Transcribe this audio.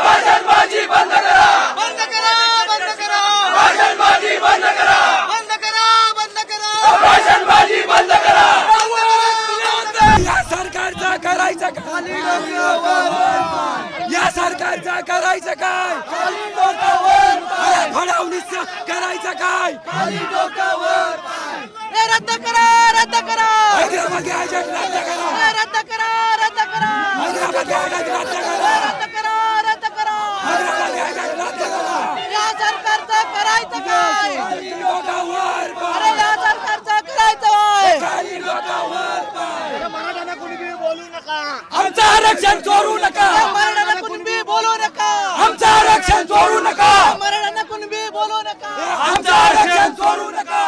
भाषणबाजी बंद करा, बंद करा, बंद करा, भाषणबाजी बंद करा, बंद करा, बंद करा, भाषणबाजी बंद करा। या सरकारचा करायचं काय? या सरकारचा करायचं काय? फडणवीसचं करायचं काय? रद्द करा, रद्द करा, हैदराबाद एजंट रद्द करा, रद्द करा, रद्द करा, हैदराबाद एजंट रद्द करा, रद्द करा, रद्द करा, हैदराबाद एजंट रद्द करा। या सरकारचं करायचं काय? अरे या सरकारचं करायचं मराठ्यांना कुणी बी बोलू नका, आमचं आरक्षण चोरू नका, मराठ्यांना कुणी बी बोलू नका, आमचं आरक्षण चोरू नका, मराठ्यांना कुणी बी बोलू नका, आमचं आरक्षण चोरू नका।